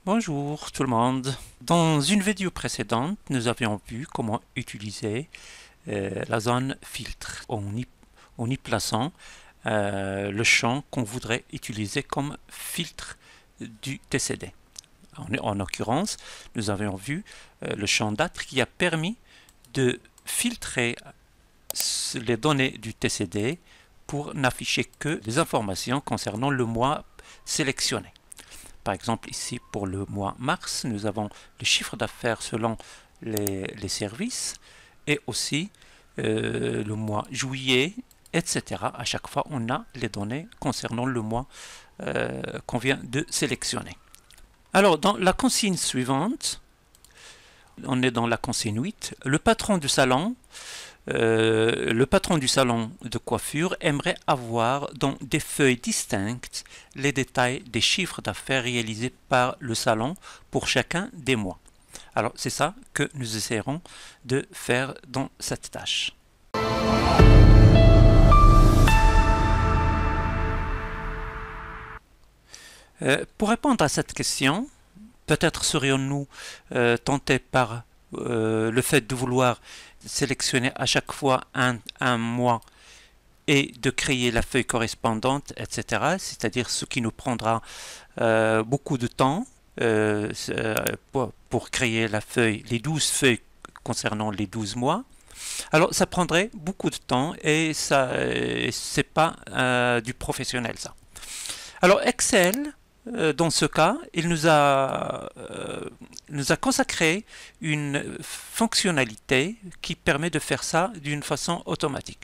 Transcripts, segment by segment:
Bonjour tout le monde. Dans une vidéo précédente, nous avions vu comment utiliser la zone filtre en y plaçant le champ qu'on voudrait utiliser comme filtre du TCD. En l'occurrence, nous avions vu le champ date qui a permis de filtrer les données du TCD pour n'afficher que les informations concernant le mois sélectionné. Par exemple, ici, pour le mois mars, nous avons le chiffre d'affaires selon les services et aussi le mois juillet, etc. À chaque fois, on a les données concernant le mois qu'on vient de sélectionner. Alors, dans la consigne suivante, on est dans la consigne 8, le patron du salon de coiffure aimerait avoir dans des feuilles distinctes les détails des chiffres d'affaires réalisés par le salon pour chacun des mois. Alors c'est ça que nous essaierons de faire dans cette tâche. Pour répondre à cette question, peut-être serions-nous tentés par le fait de vouloir sélectionner à chaque fois un mois et de créer la feuille correspondante, etc. C'est-à-dire ce qui nous prendra beaucoup de temps pour créer la feuille, les 12 feuilles concernant les 12 mois. Alors ça prendrait beaucoup de temps et ça c'est pas du professionnel ça. Alors Excel, dans ce cas, il nous a consacré une fonctionnalité qui permet de faire ça d'une façon automatique.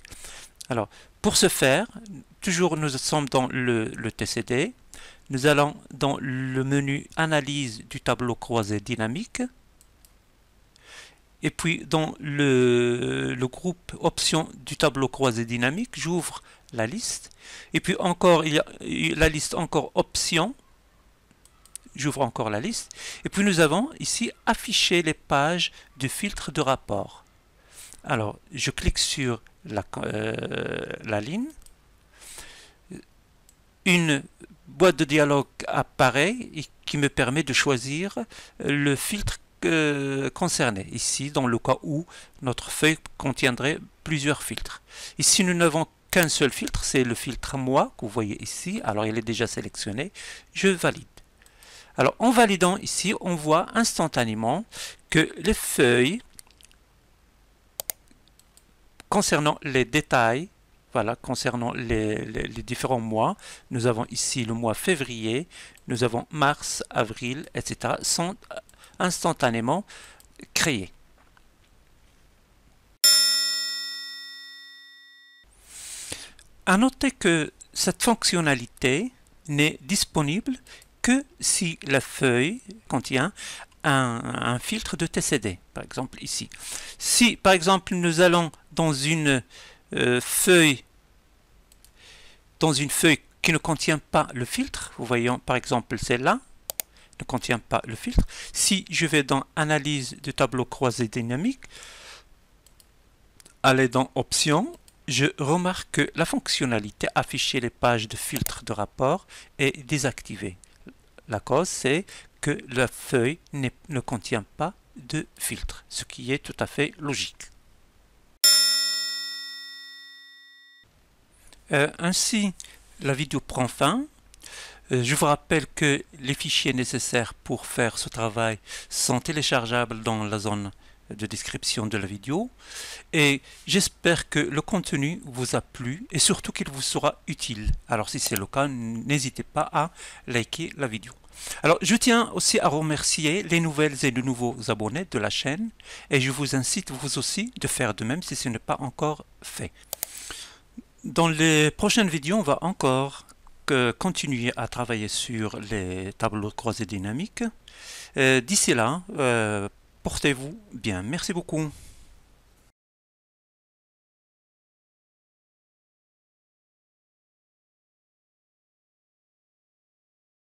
Alors, pour ce faire, toujours nous sommes dans le TCD, nous allons dans le menu Analyse du tableau croisé dynamique, et puis dans le groupe Options du tableau croisé dynamique, j'ouvre la liste, et puis encore, il y a la liste encore Options, j'ouvre encore la liste, et puis nous avons ici affiché les pages de filtre de rapport. Alors, je clique sur la ligne, une boîte de dialogue apparaît et qui me permet de choisir le filtre concerné, ici dans le cas où notre feuille contiendrait plusieurs filtres. Ici nous n'avons qu'un seul filtre, c'est le filtre mois que vous voyez ici, alors il est déjà sélectionné, je valide. Alors en validant ici, on voit instantanément que les feuilles concernant les détails, voilà, concernant les différents mois, nous avons ici le mois février, nous avons mars, avril, etc. sont instantanément créés. À noter que cette fonctionnalité n'est disponible que si la feuille contient un filtre de TCD, par exemple ici. Si par exemple nous allons dans une feuille qui ne contient pas le filtre, vous voyez par exemple celle-là, ne contient pas le filtre. Si je vais dans Analyse de tableau croisé dynamique, aller dans Options, je remarque que la fonctionnalité afficher les pages de filtre de rapport est désactivée. La cause, c'est que la feuille ne contient pas de filtre, ce qui est tout à fait logique. Ainsi, la vidéo prend fin. Je vous rappelle que les fichiers nécessaires pour faire ce travail sont téléchargeables dans la zone de description de la vidéo. Et j'espère que le contenu vous a plu et surtout qu'il vous sera utile. Alors si c'est le cas, n'hésitez pas à liker la vidéo. Alors je tiens aussi à remercier les nouvelles et les nouveaux abonnés de la chaîne et je vous incite vous aussi de faire de même si ce n'est pas encore fait. Dans les prochaines vidéos, on va encore continuer à travailler sur les tableaux croisés dynamiques. D'ici là, portez-vous bien. Merci beaucoup.